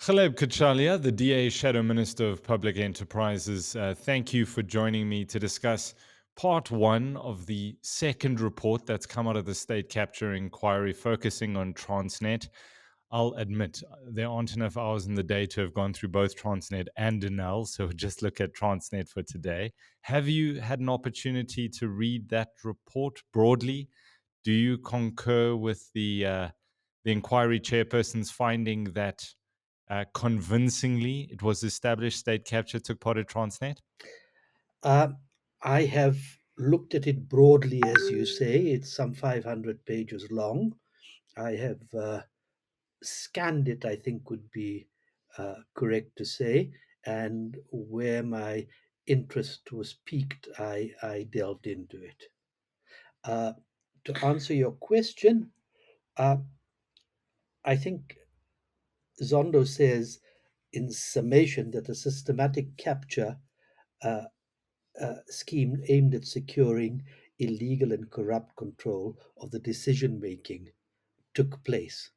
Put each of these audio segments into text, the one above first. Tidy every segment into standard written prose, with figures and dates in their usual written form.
Ghaleb Cachalia, the DA Shadow Minister of Public Enterprises, thank you for joining me to discuss part one of the second report that's come out of the state capture inquiry focusing on Transnet. I'll admit there aren't enough hours in the day to have gone through both Transnet and Denel, so just look at Transnet for today. Have you had an opportunity to read that report broadly? Do you concur with the inquiry chairperson's finding that convincingly it was established state capture took part of Transnet? Uh, I have looked at it broadly, as you say. It's some 500 pages long. I have scanned it, I think would be correct to say. And where my interest was piqued, I delved into it. Uh, to answer your question, uh, I think Zondo says in summation that a systematic capture uh, scheme aimed at securing illegal and corrupt control of the decision making took place.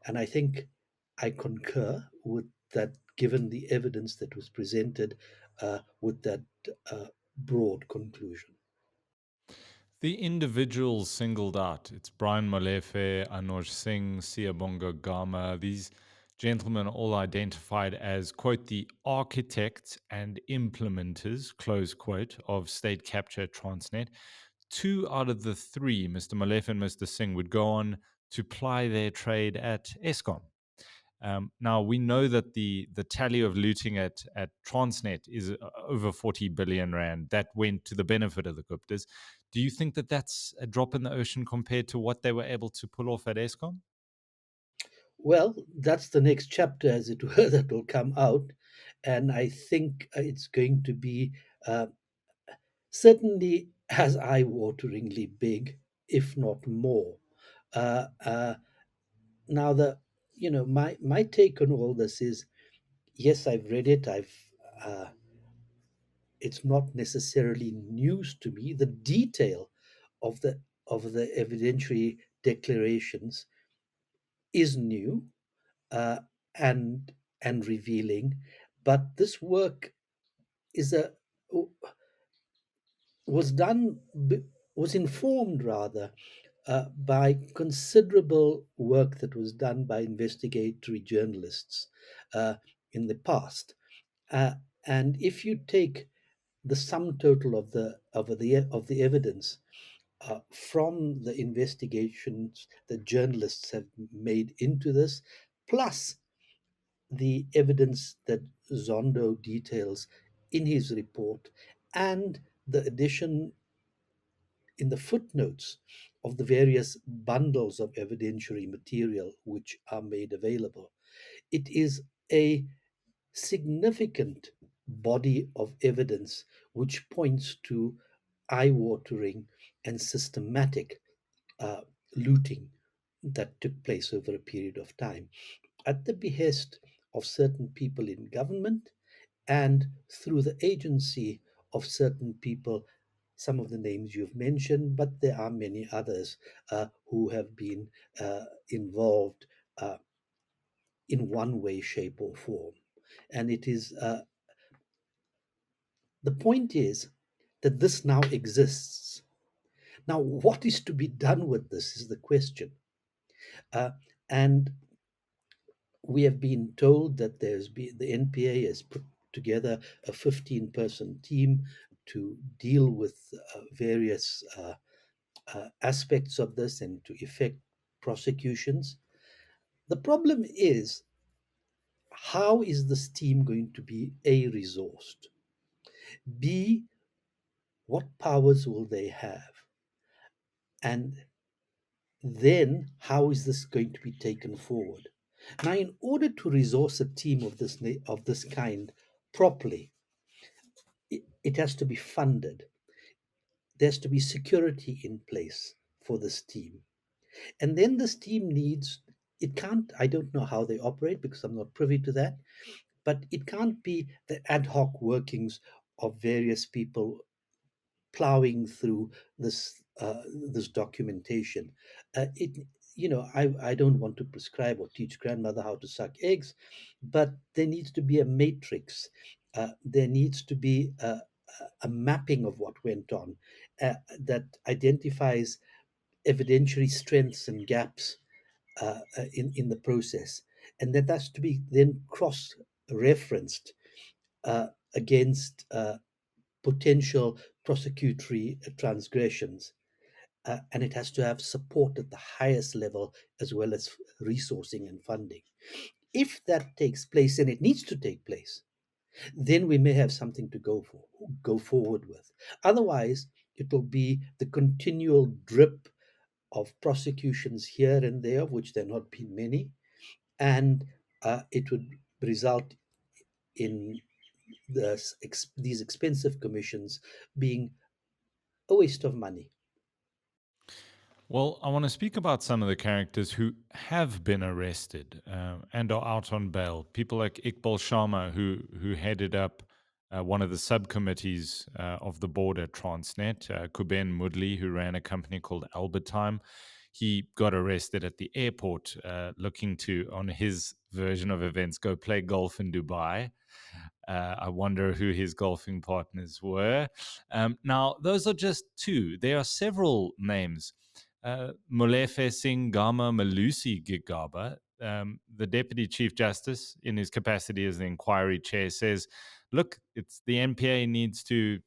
And I think I concur with that, given the evidence that was presented, with that broad conclusion. The individuals singled out, it's Brian Molefe, Anuj Singh, Siyabonga Gama. These gentlemen are all identified as, quote, the architects and implementers, close quote, of state capture at Transnet. Two out of the three, Mr. Molefe and Mr. Singh, would go on to ply their trade at ESCOM. Now we know that the tally of looting at Transnet is over 40 billion rand. That went to the benefit of the Guptas. Do you think that that's a drop in the ocean compared to what they were able to pull off at ESCOM? Well, that's the next chapter, as it were, that will come out. And I think it's going to be uh, certainly as eye wateringly big, if not more. Uh, uh, Now, my take on all this is, yes, I've read it. Uh, it's not necessarily news to me. The detail of the evidentiary declarations is new, uh, and revealing, but this work is a was done was informed rather by considerable work that was done by investigatory journalists uh, in the past. Uh, and if you take the sum total of the evidence from the investigations that journalists have made into this, plus the evidence that Zondo details in his report, and the addition in the footnotes of the various bundles of evidentiary material which are made available. It is a significant body of evidence which points to eye watering and systematic uh, looting that took place over a period of time at the behest of certain people in government and through the agency of certain people, some of the names you've mentioned, but there are many others who have been involved uh, in one way, shape, or form. And it is the point is that this now exists. Now, what is to be done with this is the question. Uh, and we have been told that the NPA has put together a 15-person team to deal with various aspects of this and to effect prosecutions. The problem is, how is this team going to be A, resourced? B, what powers will they have? And then how is this going to be taken forward? Now, in order to resource a team of this kind properly, it has to be funded. There has to be security in place for this team. And then this team needs, it can't, I don't know how they operate because I'm not privy to that, but it can't be the ad hoc workings of various people plowing through this documentation. It I don't want to prescribe or teach grandmother how to suck eggs, but there needs to be a matrix. There needs to be a mapping of what went on that identifies evidentiary strengths and gaps in the process, and that has to be then cross referenced against potential prosecutory transgressions. And it has to have support at the highest level as well as resourcing and funding. If that takes place, and it needs to take place, then we may have something to go forward with. Otherwise, it will be the continual drip of prosecutions here and there, of which there have not been many, and it would result in these expensive commissions being a waste of money. Well, I want to speak about some of the characters who have been arrested and are out on bail. People like Iqbal Sharma, who headed up one of the subcommittees of the board at Transnet. Kuben Mudli, who ran a company called Albertime. He got arrested at the airport, looking to, on his version of events, go play golf in Dubai. I wonder who his golfing partners were. Now, those are just two. There are several names. Molefe Singh Gama Malusi Gigaba, the Deputy Chief Justice, in his capacity as the inquiry chair, says, "Look, it's the NPA needs to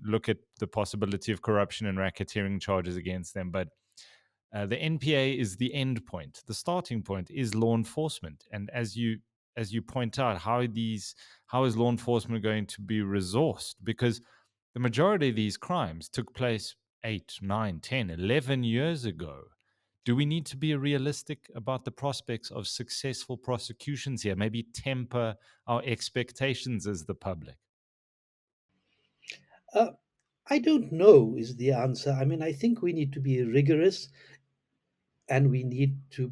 look at the possibility of corruption and racketeering charges against them, but the NPA is the end point. The starting point is law enforcement, and as you point out, how is law enforcement going to be resourced? Because the majority of these crimes took place 8, 9, 10, 11 years ago. Do we need to be realistic about the prospects of successful prosecutions here? Maybe temper our expectations as the public." Uh, I don't know is the answer. I mean, I think we need to be rigorous, and we need to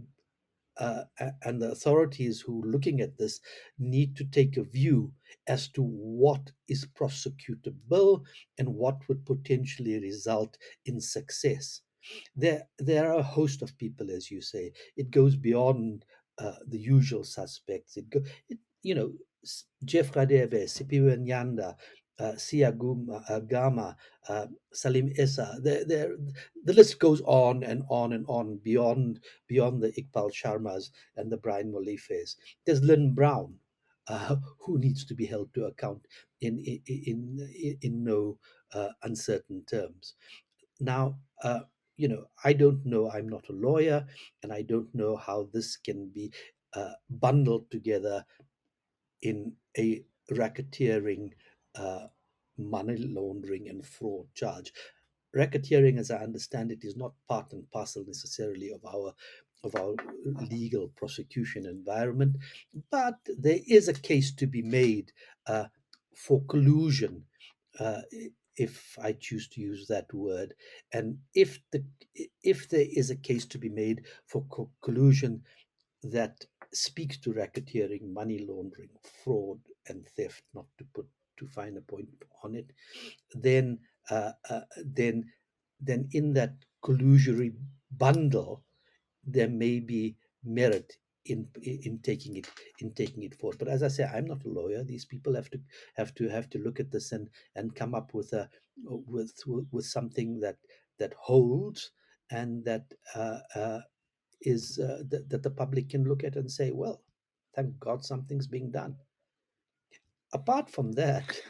and the authorities who are looking at this need to take a view as to what is prosecutable and what would potentially result in success. There are a host of people, as you say. It goes beyond the usual suspects. Jeff Radeve, Sipiwe Nyanda, Sia Gama, Salim Essa. The list goes on and on and on beyond the Iqbal Sharmas and the Brian Molifes. There's Lynn Brown, who needs to be held to account in no uncertain terms. Now, I don't know. I'm not a lawyer, and I don't know how this can be bundled together in a racketeering, uh, money laundering, and fraud charge. Racketeering, as I understand it, is not part and parcel necessarily of our legal prosecution environment, but there is a case to be made for collusion, uh, if I choose to use that word, and if there is a case to be made for collusion that speaks to racketeering, money laundering, fraud, and theft, not to put too fine a point on it, then uh, uh, then then in that collusory bundle there may be merit in taking it forward. But as I say, I'm not a lawyer. These people have to look at this and come up with a with something that holds, and that is that the public can look at and say, well, thank God something's being done. Apart from that,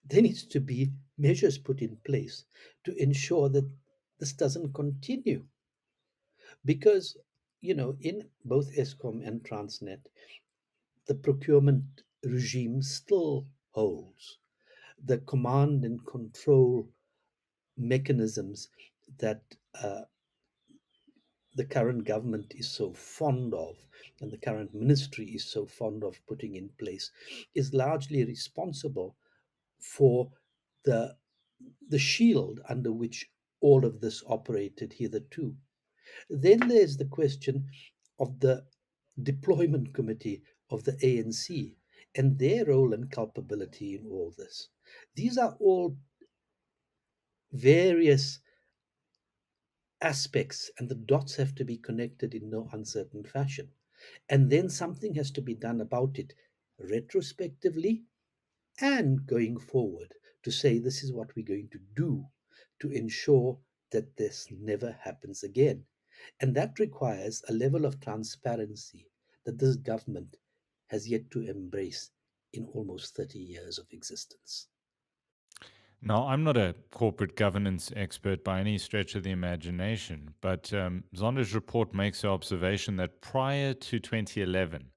there needs to be measures put in place to ensure that this doesn't continue, because in both ESCOM and Transnet, the procurement regime still holds. The command and control mechanisms that the current government is so fond of, and the current ministry is so fond of putting in place, is largely responsible for the the shield under which all of this operated hitherto. Then there's the question of the deployment committee of the ANC and their role and culpability in all this. These are all various aspects, and the dots have to be connected in no uncertain fashion. And then something has to be done about it retrospectively and going forward to say this is what we're going to do to ensure that this never happens again. And that requires a level of transparency that this government has yet to embrace in almost 30 years of existence. Now, I'm not a corporate governance expert by any stretch of the imagination, but Zonda's report makes the observation that prior to 2011,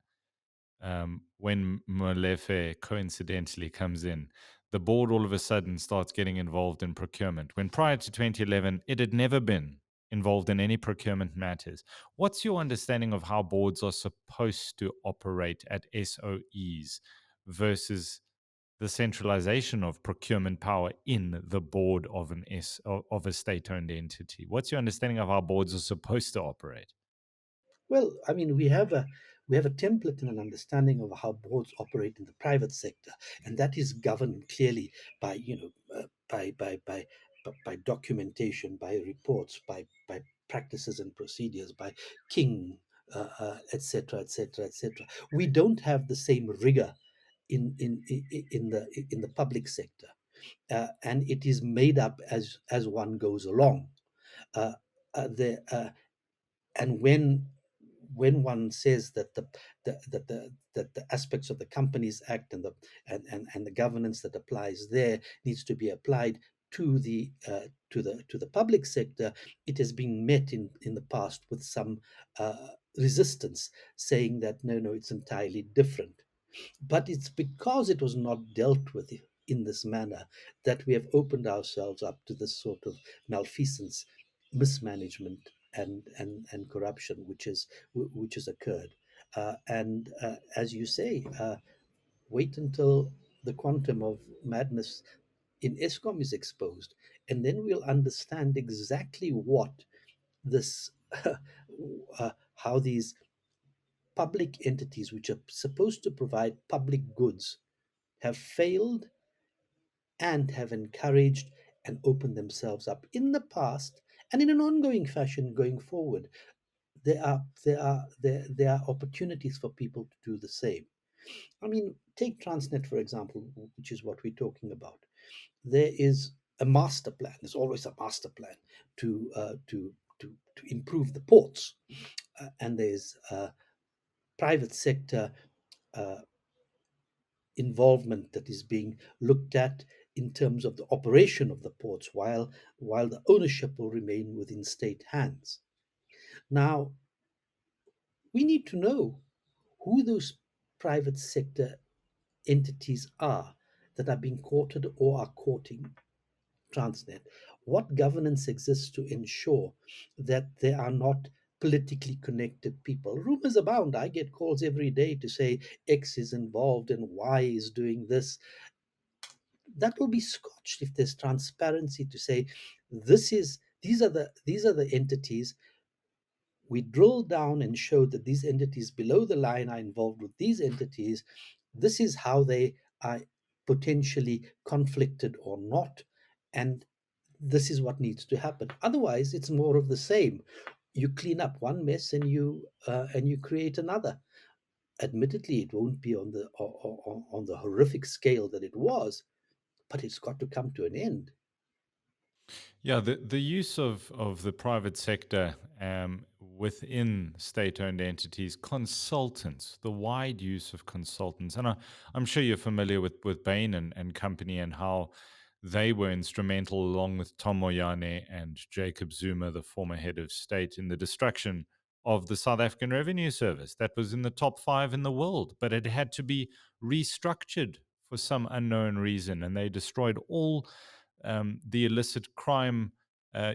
when Molefe coincidentally comes in, the board all of a sudden starts getting involved in procurement. When prior to 2011, it had never been involved in any procurement matters. What's your understanding of how boards are supposed to operate at SOEs versus the centralization of procurement power in the board of of a state-owned entity? What's your understanding of how boards are supposed to operate? Well, I mean, we have a template and an understanding of how boards operate in the private sector, and that is governed clearly by by documentation, by reports, by practices and procedures, by King, etc., etc., etc. We don't have the same rigor in the public sector, and it is made up as one goes along. Uh, the and when one says that the aspects of the Companies Act and the governance that applies there needs to be applied to the public sector, it has been met in the past with some resistance, saying that no, it's entirely different. But it's because it was not dealt with in this manner that we have opened ourselves up to this sort of malfeasance, mismanagement, and corruption which has occurred. And as you say, wait until the quantum of madness in ESCOM is exposed, and then we'll understand exactly what this, how these public entities, which are supposed to provide public goods, have failed and have encouraged and opened themselves up in the past and in an ongoing fashion going forward. There are opportunities for people to do the same. I mean, take Transnet for example, which is what we're talking about. There is a master plan. There's always a master plan to to improve the ports, and there's private sector uh, involvement that is being looked at in terms of the operation of the ports, while the ownership will remain within state hands. Now, we need to know who those private sector entities are that are being courted or are courting Transnet. What governance exists to ensure that they are not politically connected people? Rumors abound. I get calls every day to say X is involved and Y is doing this. That will be scotched if there's transparency to say these are the entities. We drill down and show that these entities below the line are involved with these entities. This is how they are potentially conflicted or not, and this is what needs to happen. Otherwise, it's more of the same. You clean up one mess and you create another. Admittedly, it won't be on on the horrific scale that it was, but it's got to come to an end. Yeah, the use of the private sector within state-owned entities, consultants, the wide use of consultants, and I'm sure you're familiar with Bain and company and how they were instrumental, along with Tom Moyane and Jacob Zuma, the former head of state, in the destruction of the South African Revenue Service. That was in the top 5 in the world, but it had to be restructured for some unknown reason, and they destroyed all the illicit crime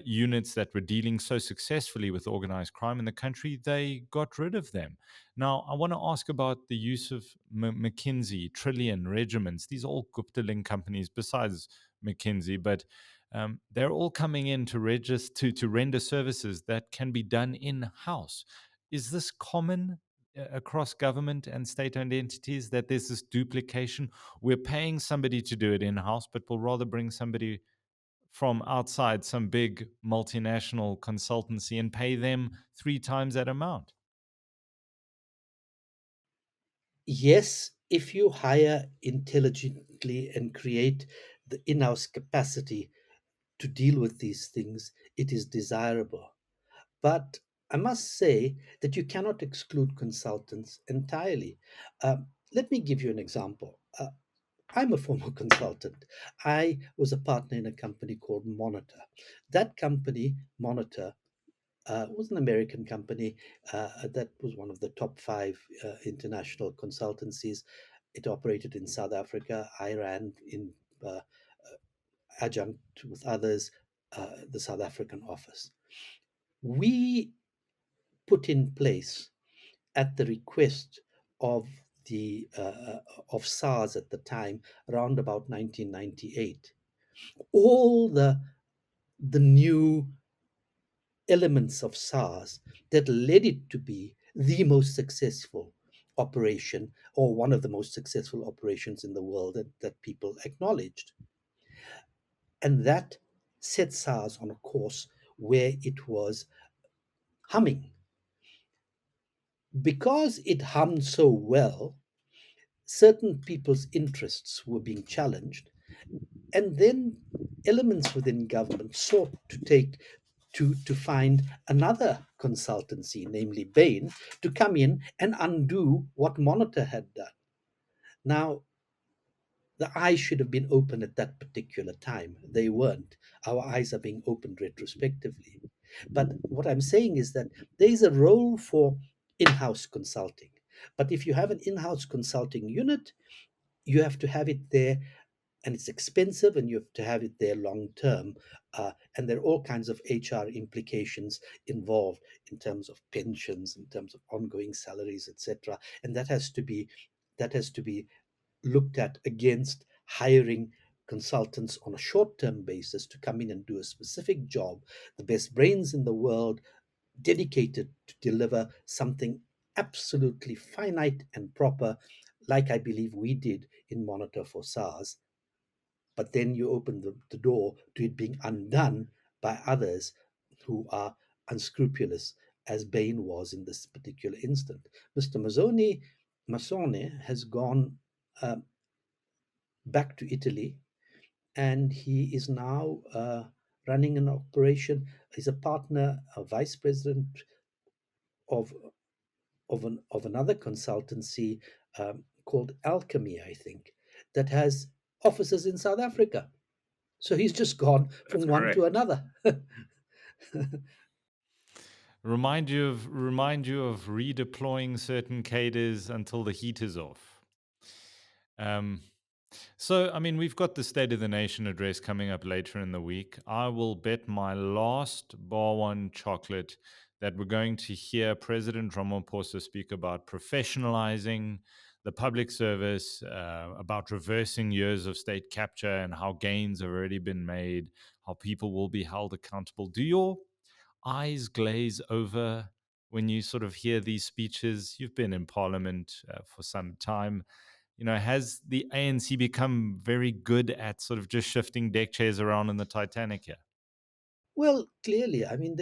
units that were dealing so successfully with organized crime in the country. They got rid of them. Now, I want to ask about the use of McKinsey, Trillion, Regiments. These are all Gupta link companies besides McKinsey, but they're all coming in to register to render services that can be done in house. Is this common across government and state-owned entities, that there's this duplication? We're paying somebody to do it in house, but we'll rather bring somebody from outside some big multinational consultancy and pay them three times that amount. Yes, if you hire intelligently and create the in house capacity to deal with these things, it is desirable. But I must say that you cannot exclude consultants entirely. Let me give you an example. I'm a former consultant. I was a partner in a company called Monitor. That company, Monitor, was an American company that was one of the top five international consultancies. It operated in South Africa. I ran in adjunct with others the South African office. We put in place at the request of the of SARS at the time, around about 1998, all the new elements of SARS that led it to be the most successful operation, or one of the most successful operations in the world that people acknowledged. And that set SARS on a course where it was humming. Because it hummed so well, certain people's interests were being challenged, and then elements within government sought to find another consultancy, namely Bain, to come in and undo what Monitor had done. Now, the eyes should have been open at that particular time. They weren't. Our eyes are being opened retrospectively. But what I'm saying is that there is a role for in house consulting. But if you have an in house consulting unit, you have to have it there, and it's expensive, and you have to have it there long term. And there are all kinds of HR implications involved in terms of pensions, in terms of ongoing salaries, etc. And that has to be looked at against hiring consultants on a short term basis to come in and do a specific job, the best brains in the world, dedicated to deliver something absolutely finite and proper, like I believe we did in Monitor for SARS. But then you open the door to it being undone by others who are unscrupulous, as Bain was in this particular instant. Mr. Mazzone has gone back to Italy, and he is now running an operation. He's a partner, a vice president of of another consultancy called Alchemy, I think, that has offices in South Africa. So he's just gone That's from one to correct. another. Remind you of redeploying certain cadres until the heat is off. Um, So, I mean, we've got the State of the Nation address coming up later in the week. I will bet my last bar one chocolate that we're going to hear President Ramaphosa speak about professionalizing the public service, about reversing years of state capture and how gains have already been made, how people will be held accountable. Do your eyes glaze over when you sort of hear these speeches? You've been in Parliament for some time. Has the ANC become very good at sort of just shifting deck chairs around in the Titanic here? Well, clearly, I mean,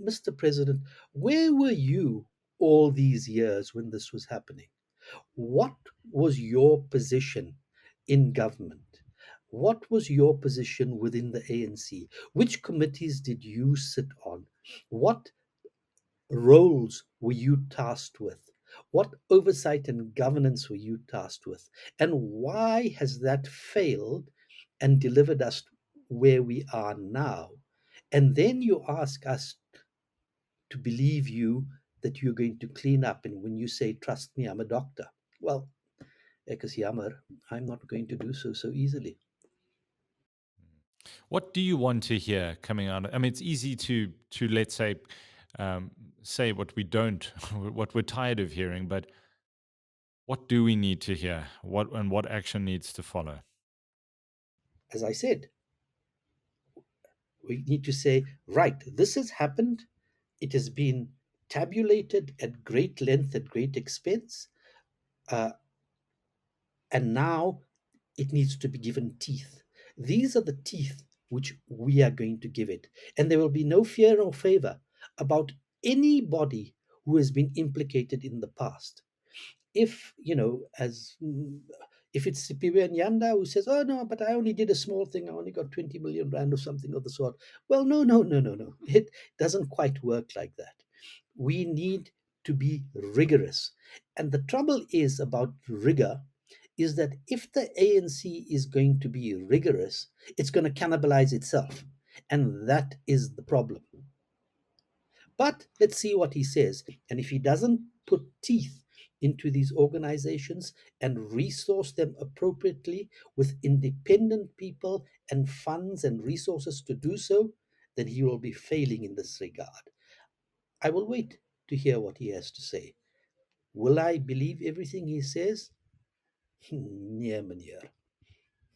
Mr. President, where were you all these years when this was happening? What was your position in government? What was your position within the ANC? Which committees did you sit on? What roles were you tasked with? What oversight and governance were you tasked with? And why has that failed and delivered us where we are now? And then you ask us to believe you that you're going to clean up. And when you say, trust me, I'm a doctor. Well, Ekes Yammer, I'm not going to do so easily. What do you want to hear coming out? I mean, it's easy to let's um, say what we don't, what we're tired of hearing, but what do we need to hear? What action needs to follow? As I said, we need to say, right, this has happened. It has been tabulated at great length, at great expense, uh, and now it needs to be given teeth. These are the teeth which we are going to give it. And there will be no fear or favor about anybody who has been implicated in the past. If, as if it's Sipiwe Nyanda who says, oh no, but I only did a small thing, I only got 20 million rand or something of the sort. Well, no, no, no, no, no. It doesn't quite work like that. We need to be rigorous. And the trouble is about rigor is that if the ANC is going to be rigorous, it's going to cannibalize itself. And that is the problem. But let's see what he says. And if he doesn't put teeth into these organizations and resource them appropriately with independent people and funds and resources to do so, then he will be failing in this regard. I will wait to hear what he has to say. Will I believe everything he says? Nee, meneer.